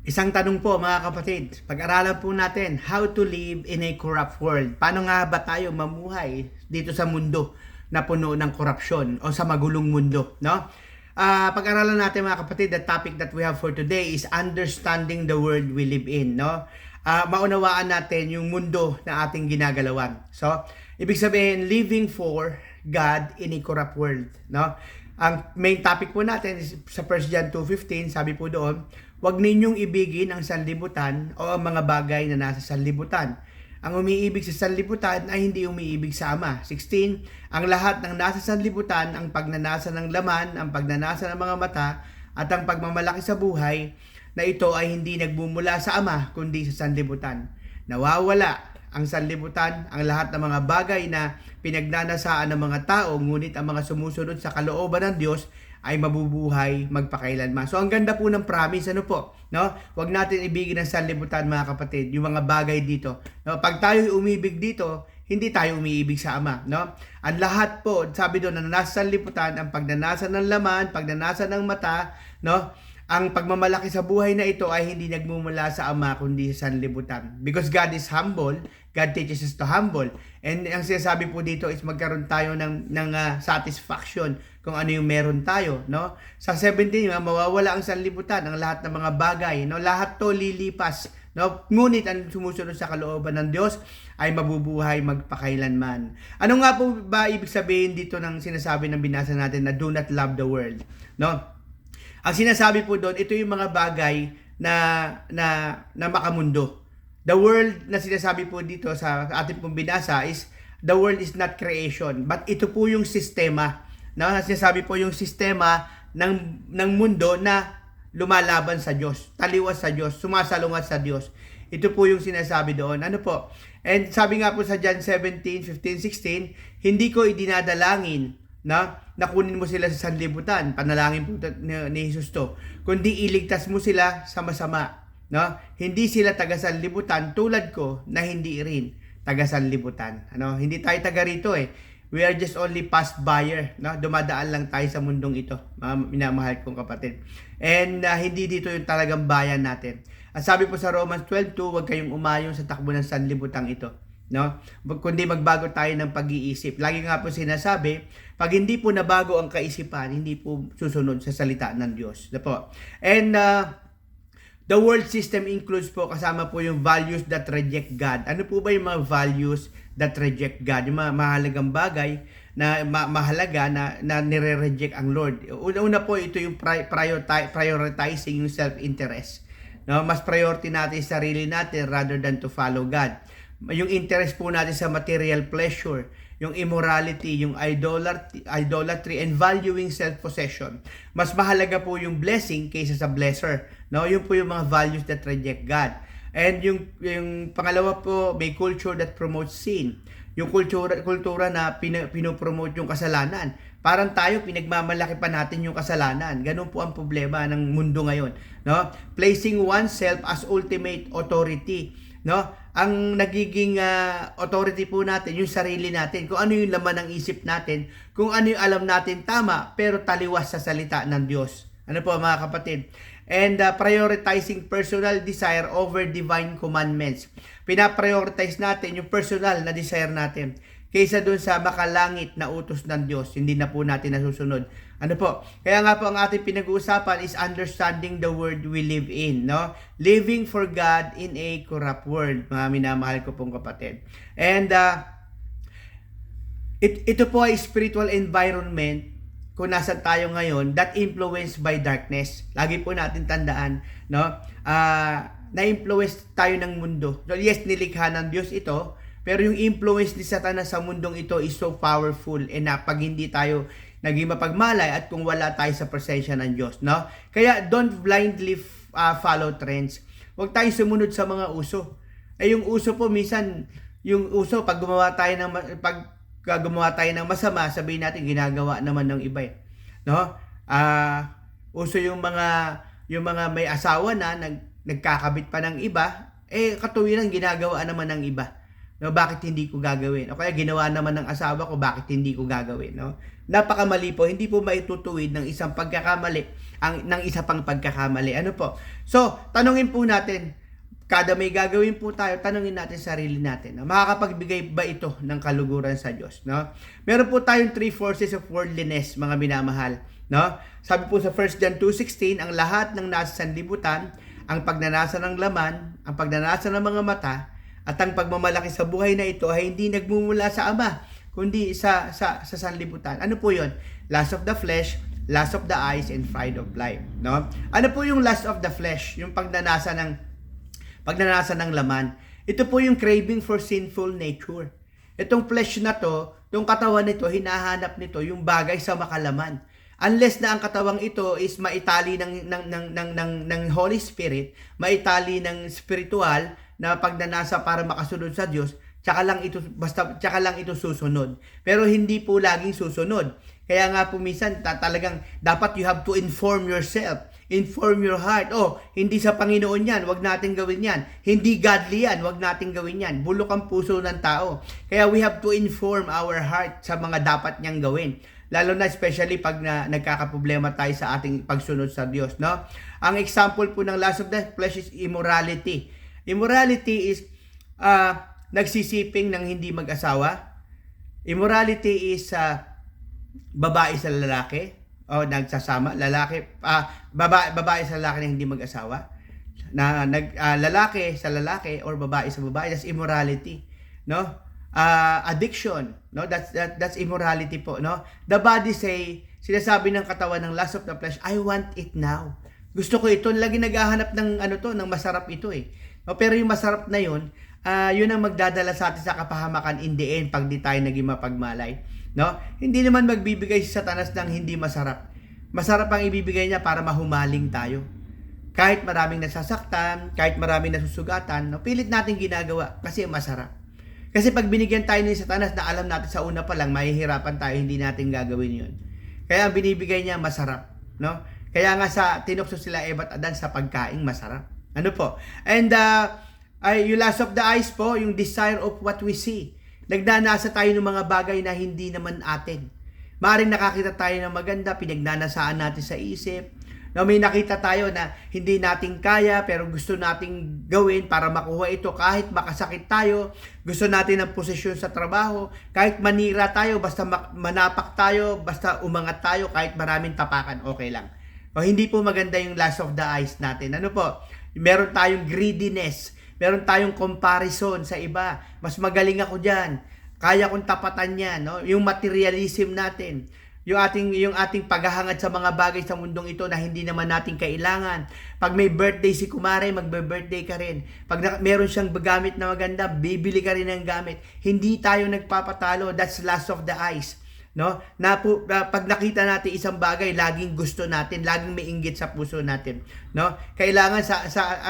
Isang tanong po mga kapatid, pag-aralan po natin how to live in a corrupt world. Paano nga ba tayo mamuhay dito sa mundo na puno ng korupsyon o sa magulong mundo, no? Pag-aralan natin mga kapatid, the topic that we have for today is understanding the world we live in, no? Maunawaan natin yung mundo na ating ginagalawan. So, ibig sabihin, living for God in a corrupt world, no? Ang main topic po natin is sa 1 John 2:15, sabi po doon, huwag ninyong ibigin ang sanlibutan o ang mga bagay na nasa sanlibutan. Ang umiibig sa sanlibutan ay hindi umiibig sa Ama. 16, ang lahat ng nasa sanlibutan, ang pagnanasa ng laman, ang pagnanasa ng mga mata, at ang pagmamalaki sa buhay, na ito ay hindi nagbumula sa Ama, kundi sa sanlibutan. Nawawala ang sanlibutan, ang lahat ng mga bagay na pinagnanasaan ng mga tao, ngunit ang mga sumusunod sa kalooban ng Diyos ay mabubuhay magpakailanman. So ang ganda po ng promise, ano po, no? Huwag natin ibigin ang sanlibutan mga kapatid, yung mga bagay dito. No? Pag tayo umibig dito, hindi tayo umiibig sa Ama, no? Ang lahat po, sabi doon, na nasa sanlibutan, ang pagnanasa ng laman, pagnanasa ng mata, no? Ang pagmamalaki sa buhay na ito ay hindi nagmumula sa Ama kundi sa sanlibutan. Because God is humble, God teaches us to humble. And ang sinasabi po dito is magkaroon tayo ng satisfaction kung ano yung meron tayo, no? Sa 17, mawawala ang sanlibutan, ang lahat ng mga bagay, no? Lahat to lilipas, no? Ngunit ang sumusunod sa kalooban ng Diyos ay mabubuhay magpakailanman. Ano nga po ba ibig sabihin dito ng sinasabi ng binasa natin na do not love the world, no? Ang sinasabi po doon, ito yung mga bagay na makamundo. The world na sinasabi po dito sa ating pong binasa is, the world is not creation, but ito po yung sistema. Na sinasabi po yung sistema ng mundo na lumalaban sa Diyos, taliwas sa Diyos, sumasalungat sa Diyos. Ito po yung sinasabi doon. Ano po? And sabi nga po sa John 17:15-16, hindi ko idinadalangin na nakunin mo sila sa sanlibutan, panalangin po ni Jesus to, kundi iligtas mo sila sa masama, no? Hindi sila taga sanlibutan tulad ko na hindi rin taga sanlibutan. Ano? Hindi tayo taga rito eh. We are just only past buyer, no? Dumadaan lang tayo sa mundong ito, mga minamahal kong kapatid. And hindi dito yung talagang bayan natin. At sabi po sa Romans 12:2, huwag kayong umayon sa takbo ng sanlibutan ito, no? Kundi magbago tayo ng pag-iisip. Lagi nga po sinasabi, pag hindi po nabago ang kaisipan, hindi po susunod sa salita ng Diyos. Po. And the world system includes po, kasama po yung values that reject God. Ano po ba yung mga values that reject God? Yung mga mahalagang bagay na mahalaga na nire-reject ang Lord. Una po, ito yung prioritizing yung self-interest. No? Mas priority natin yung sarili natin rather than to follow God. Yung interest po natin sa material pleasure, yung immorality, yung idolatry, and valuing self-possession. Mas mahalaga po yung blessing kaysa sa blesser. No? Yun po yung mga values that reject God. And yung pangalawa po, may culture that promotes sin. Yung kultura na pinopromote yung kasalanan. Parang tayo, pinagmamalaki pa natin yung kasalanan. Ganun po ang problema ng mundo ngayon. No? Placing oneself as ultimate authority. No? Ang nagiging authority po natin, yung sarili natin, kung ano yung laman ng isip natin, kung ano yung alam natin tama, pero taliwas sa salita ng Diyos. Ano po mga kapatid? And prioritizing personal desire over divine commandments. Pinaprioritize natin yung personal na desire natin kaysa dun sa makalangit na utos ng Diyos. Hindi na po natin nasusunod. Ano po? Kaya nga po ang ating pinag-uusapan is understanding the world we live in, no? Living for God in a corrupt world, mga minamahal ko pong kapatid. And ito po ay spiritual environment kung nasa tayo ngayon that influenced by darkness. Lagi po natin tandaan, no? Na-influence tayo ng mundo. So, yes, nilikha ng Diyos ito, pero yung influence ni Satanas sa mundong ito is so powerful, and pag hindi tayo naging mapagmalay at kung wala tayo sa presensya ng Diyos, no? Kaya don't blindly follow trends. Huwag tayo sumunod sa mga uso. Yung uso po minsan, yung uso pag gumawa tayo ng masama, sabihin natin ginagawa naman ng iba, no? Uso yung mga may asawa na nagkakabit pa ng iba, katuwiran ginagawa naman ng iba. No, bakit hindi ko gagawin? O kaya ginawa naman ng asawa ko, bakit hindi ko gagawin? No? Napakamali po, hindi po maitutuwid ng isang pagkakamali ng isa pang pagkakamali. Ano po? So, tanungin po natin, kada may gagawin po tayo, tanungin natin sarili natin. Makakapagbigay ba ito ng kaluguran sa Diyos? No? Meron po tayong 3 forces of worldliness, mga minamahal. No? Sabi po sa 1 John 2:16, ang lahat ng nasa sanlibutan, ang pagnanasa ng laman, ang pagnanasa ng mga mata, at ang pagmamalaki sa buhay na ito ay hindi nagmumula sa Ama, kundi sa sanlibutan. Ano po 'yon? Lust of the flesh, lust of the eyes, and pride of life. No? Ano po yung lust of the flesh? Yung pagnanasa ng laman. Ito po yung craving for sinful nature. Itong flesh na to, yung katawan nito, hinahanap nito yung bagay sa makalaman. Unless na ang katawang ito is maitali ng Holy Spirit, maitali ng spiritual na pagnanasa para makasunod sa Diyos, tsaka lang ito susunod. Pero hindi po laging susunod. Kaya nga po minsan talagang dapat you have to inform yourself, inform your heart. Oh, hindi sa Panginoon yan, wag natin gawin yan. Hindi godly yan, wag natin gawin yan. Bulok ang puso ng tao. Kaya we have to inform our heart sa mga dapat niyang gawin. Lalo na especially pag nagkakaproblema tayo sa ating pagsunod sa Diyos, no? Ang example po ng lust of the flesh is immorality. Immorality is nagsisiping ng hindi mag-asawa. Immorality is babae sa lalaki o nagsasama, babae sa lalaki na hindi mag-asawa. Lalaki sa lalaki or babae sa babae, that's immorality, no? Addiction, no? That's immorality po, no? The body sinasabi ng katawan ng lust of the flesh, I want it now. Gusto ko ito, lagi naghahanap ng ng masarap ito eh. No? Pero yung masarap na yun ang magdadala sa atin sa kapahamakan in the end pag di tayo naging mapagmalay, no? Hindi naman magbibigay si Satanas ng hindi masarap. Masarap ang ibibigay niya para mahumaling tayo. Kahit maraming nasasaktan, kahit maraming nasusugatan, no? Pilit natin ginagawa kasi masarap. Kasi pag binigyan tayo ni Satanas na alam natin sa una pa lang, mahihirapan tayo, hindi natin gagawin yun. Kaya ang binibigay niya masarap, no? Kaya nga tinukso sila Eva at Adan sa pagkaing masarap. Ano po? And yung lust of the eyes po, yung desire of what we see. Nagdanasa tayo ng mga bagay na hindi naman atin. Maaaring nakakita tayo ng maganda, pinagnanasaan natin sa isip. No, may nakita tayo na hindi natin kaya pero gusto nating gawin para makuha ito kahit makasakit tayo. Gusto natin ng posisyon sa trabaho. Kahit manira tayo, basta manapak tayo, basta umangat tayo, kahit maraming tapakan, okay lang. O, hindi po maganda yung lust of the eyes natin. Ano po? Meron tayong greediness. Meron tayong comparison sa iba. Mas magaling ako dyan. Kaya kong tapatan yan. No? Yung materialism natin. Yung ating paghahangad sa mga bagay sa mundong ito na hindi naman natin kailangan. Pag may birthday si kumare, magbe-birthday ka rin. Pag meron siyang gamit na maganda, bibili ka rin ng gamit. Hindi tayo nagpapatalo. That's lust of the eyes. No? Pag nakita natin isang bagay, laging gusto natin, laging may inggit sa puso natin. No? Kailangan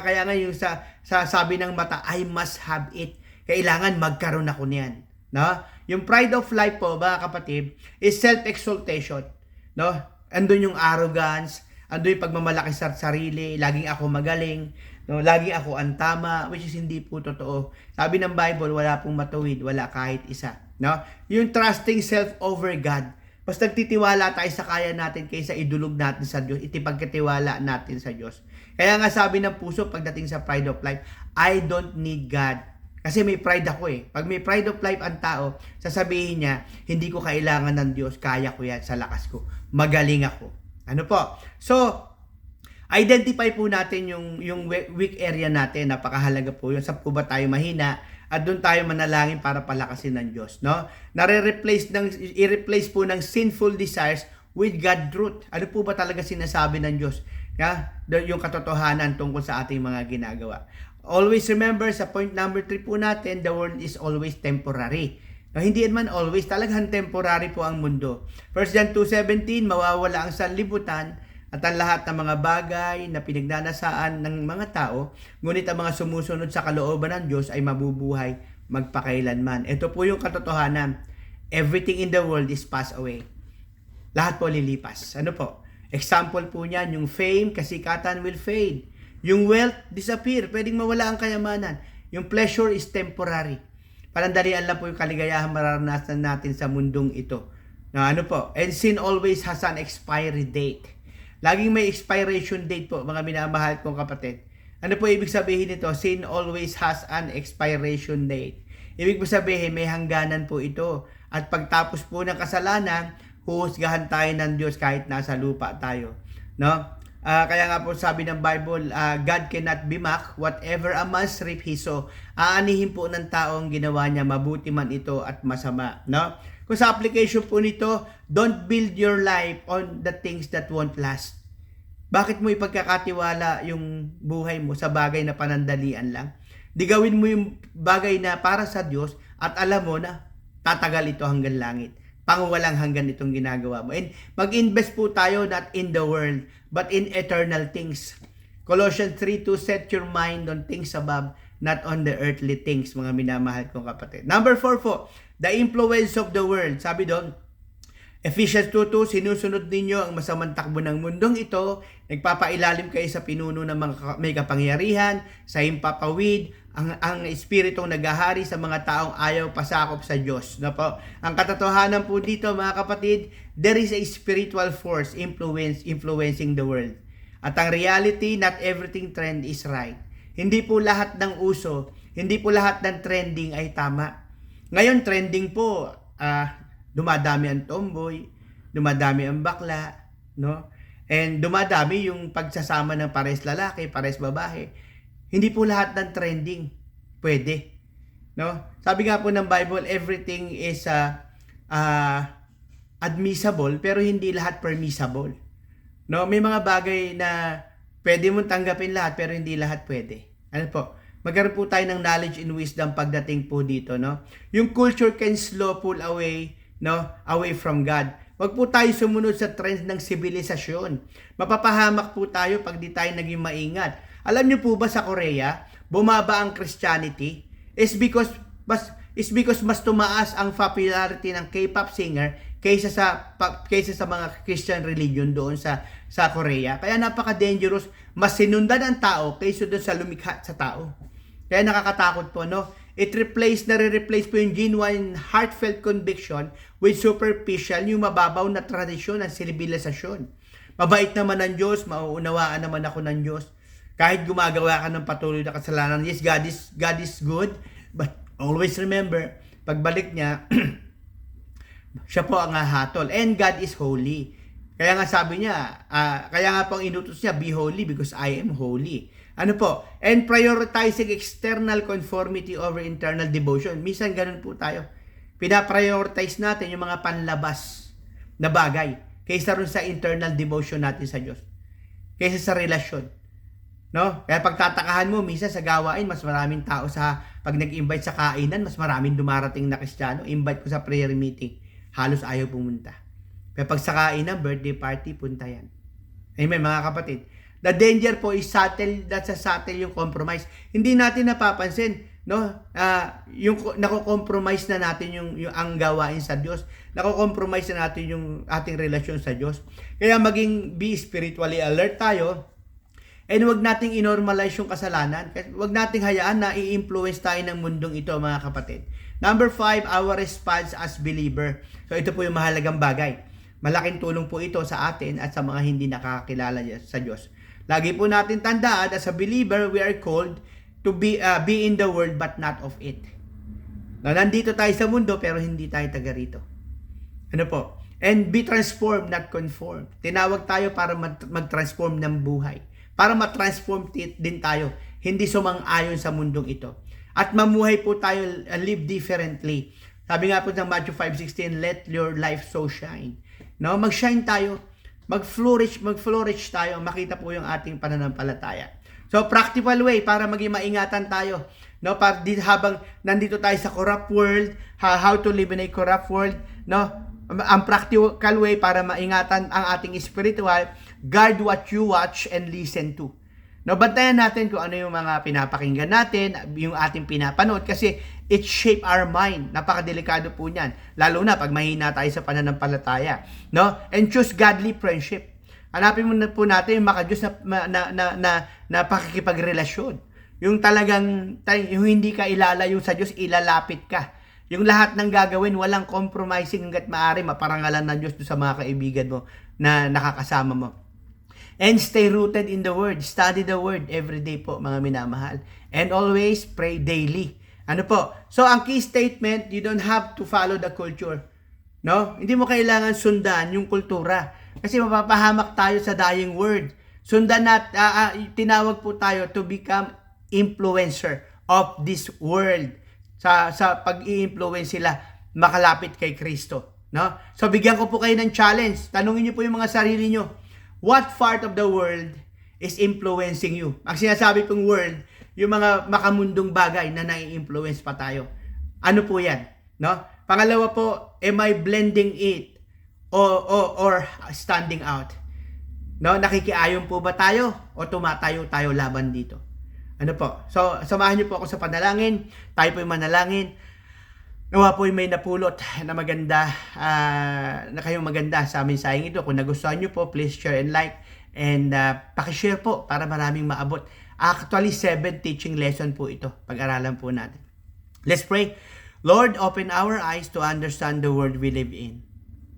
kaya nga yung sa sabi ng mata, I must have it. Kailangan magkaroon ako niyan. No? Yung pride of life po, mga kapatid, is self-exaltation. No? Andun yung arrogance, andun yung pagmamalaki sa sarili, laging ako magaling, no? Laging ako ang tama, which is hindi po totoo. Sabi ng Bible, wala pong matuwid, wala kahit isa. No? Yung trusting self over God. Mas nagtitiwala tayo sa kaya natin kaysa idulog natin sa Diyos, itipagkatiwala natin sa Diyos. Kaya nga sabi ng puso pagdating sa pride of life, I don't need God. Kasi may pride ako eh. Pag may pride of life ang tao, sasabihin niya, hindi ko kailangan ng Diyos, kaya ko yan sa lakas ko. Magaling ako. Ano po? So, identify po natin yung weak area natin. Napakahalaga po yun. Saan po ba tayo mahina? At doon tayo manalangin para palakasin ng Diyos. No? I-replace po ng sinful desires with God truth. Ano po ba talaga sinasabi ng Diyos? Yung katotohanan tungkol sa ating mga ginagawa. Always remember, sa point number 3 po natin, the world is always temporary. No, hindi man always, talagang temporary po ang mundo. 1 John 2:17, mawawala ang sanlibutan at ang lahat ng mga bagay na pinagnanasaan ng mga tao, ngunit ang mga sumusunod sa kalooban ng Diyos ay mabubuhay magpakailanman. Ito po yung katotohanan. Everything in the world is passed away. Lahat po lilipas. Ano po? Example po niyan, yung fame, kasikatan will fade. Yung wealth, disappear. Pwedeng mawala ang kayamanan. Yung pleasure is temporary. Palandarian lang po yung kaligayahan mararanasan natin sa mundong ito. Ano po? And sin always has an expiry date. Laging may expiration date po, mga minamahal kong kapatid. Ano po ibig sabihin nito? Sin always has an expiration date. Ibig po sabihin, may hangganan po ito. At pagtapos po ng kasalanan, huhusgahan tayo ng Diyos kahit nasa lupa tayo. No? Kaya nga po sabi ng Bible, God cannot be mocked. Whatever a man reap he sow. Aanihin po ng tao ang ginawa niya, mabuti man ito at masama. No? Kung sa application po nito, don't build your life on the things that won't last. Bakit mo ipagkakatiwala yung buhay mo sa bagay na panandalian lang? Di gawin mo yung bagay na para sa Diyos at alam mo na tatagal ito hanggang langit. Pangwalang hanggan itong ginagawa mo. And mag-invest po tayo not in the world, but in eternal things. Colossians 3:2, set your mind on things above, not on the earthly things, mga minamahal kong kapatid. Number 4 po, the influence of the world. Sabi doon, Ephesians 2:2, sinusunod ninyo ang masamang takbo ng mundong ito, nagpapailalim kayo sa pinuno ng mga may kapangyarihan, sa himpapawid, ang espiritong naghahari sa mga taong ayaw pasakop sa Diyos. No po? Ang katotohanan po dito, mga kapatid, there is a spiritual force influencing the world. At ang reality, not everything trend is right. Hindi po lahat ng uso, hindi po lahat ng trending ay tama. Ngayon, trending po, dumadami ang tomboy, dumadami ang bakla, no? And dumadami yung pagsasama ng pares lalaki, pares babae. Hindi po lahat ng trending pwede, no? Sabi nga po ng Bible, everything is admissible pero hindi lahat permissible. No, may mga bagay na pwede mong tanggapin lahat pero hindi lahat pwede. Ano po? Magkaroon po tayo ng knowledge and wisdom pagdating po dito, no? Yung culture can slow pull away, no, away from God. Wag po tayo sumunod sa trends ng sibilisasyon. Mapapahamak po tayo pag di tayo naging maingat. Alam niyo po ba sa Korea, bumaba ang Christianity is because mas tumaas ang popularity ng K-pop singer kaysa sa mga Christian religion doon sa Korea. Kaya napaka-dangerous, mas sinundan ang tao kaysa doon sa lumikha sa tao. Kaya nakakatakot po, no? Nare-replace po yung genuine, heartfelt conviction with superficial, yung mababaw na tradisyon ng sibilisasyon. Mabait naman ng Diyos, mauunawaan naman ako ng Diyos. Kahit gumagawa ka ng patuloy na kasalanan, yes, God is good, but always remember, pagbalik niya, siya po ang hahatol. And God is holy. Kaya nga sabi niya, kaya nga pong inutos niya, be holy because I am holy. Ano po? And prioritizing external conformity over internal devotion. Minsan ganun po tayo. Pinaprioritize natin yung mga panlabas na bagay kaysa rin sa internal devotion natin sa Diyos. Kaysa sa relasyon. No? Kaya pagtatakahan mo, minsan sa gawain, mas maraming tao pag nag-invite sa kainan, mas maraming dumarating na Kristiyano. Invite ko sa prayer meeting. Halos ayaw pumunta. Kaya pag sa kainan, birthday party, punta yan. Amen, mga kapatid. The danger po is subtle yung compromise. Hindi natin napapansin, no? Yung nako-compromise na natin yung ang gawain sa Diyos. Nako-compromise na natin yung ating relasyon sa Diyos. Kaya be spiritually alert tayo. And wag nating inormalize yung kasalanan. Wag nating hayaan na i-influence tayo ng mundong ito, mga kapatid. Number 5, our response as believer. So ito po yung mahalagang bagay. Malaking tulong po ito sa atin at sa mga hindi nakakakilala sa Diyos. Lagi po natin tandaan, as a believer, we are called to be in the world but not of it. Na nandito tayo sa mundo pero hindi tayo taga rito. Ano po? And be transformed, not conform. Tinawag tayo para mag-transform ng buhay. Para ma-transform din tayo. Hindi sumang-ayon sa mundong ito. At mamuhay po tayo, live differently. Sabi nga po ng Matthew 5:16, let your life so shine. No, mag-shine tayo. Mag-flourish tayo, makita po yung ating pananampalataya. So, practical way para maging maingatan tayo. No, para habang nandito tayo sa corrupt world, how to live in a corrupt world, no? Ang practical way para maingatan ang ating spiritual, guard what you watch and listen to. No, bantayan natin kung ano yung mga pinapakinggan natin, yung ating pinapanood kasi it shape our mind. Napakadelikado po niyan. Lalo na pag mahina tayo sa pananampalataya, no? And choose godly friendship. Hanapin mo na po natin yung makadiyos na pakikipagrelasyon. Yung talagang yung hindi ka ilalayo sa Diyos, ilalapit ka. Yung lahat ng gagawin, walang compromising hangga't maaari, maparangalan ng Diyos sa mga kaibigan mo na nakakasama mo. And stay rooted in the Word. Study the Word every day po, mga minamahal. And always pray daily. Ano po? So, ang key statement, you don't have to follow the culture. No? Hindi mo kailangan sundan yung kultura. Kasi mapapahamak tayo sa dying word. Sundan tinawag po tayo to become influencer of this world. Sa pag-i-influence sila, makalapit kay Kristo. No? So, bigyan ko po kayo ng challenge. Tanungin niyo po yung mga sarili niyo. What part of the world is influencing you? Ang sinasabi pong world, yung mga makamundong bagay na nai-influence pa tayo. Ano po yan? No? Pangalawa po, am I blending it or standing out? No? Nakikiayon po ba tayo o tumatayo tayo laban dito? Ano po? So, samahan niyo po ako sa panalangin. Tayo po yung manalangin. Nawa po may napulot na maganda, na kayong maganda sa amin sayang ito. Kung nagustuhan nyo po, please share and like. And pakishare po para maraming maabot. Actually, 7 teaching lesson po ito. Pag-aralan po natin. Let's pray. Lord, open our eyes to understand the world we live in.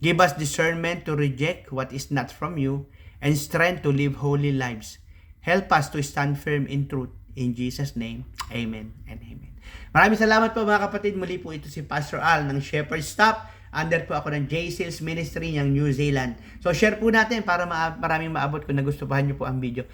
Give us discernment to reject what is not from you and strength to live holy lives. Help us to stand firm in truth. In Jesus' name, amen and amen. Maraming salamat po mga kapatid. Muli po ito si Pastor Al ng Shepherd Staff. Under po ako ng J-Seals Ministry ng New Zealand. So share po natin para maraming maabot kung nagustuhan niyo po ang video.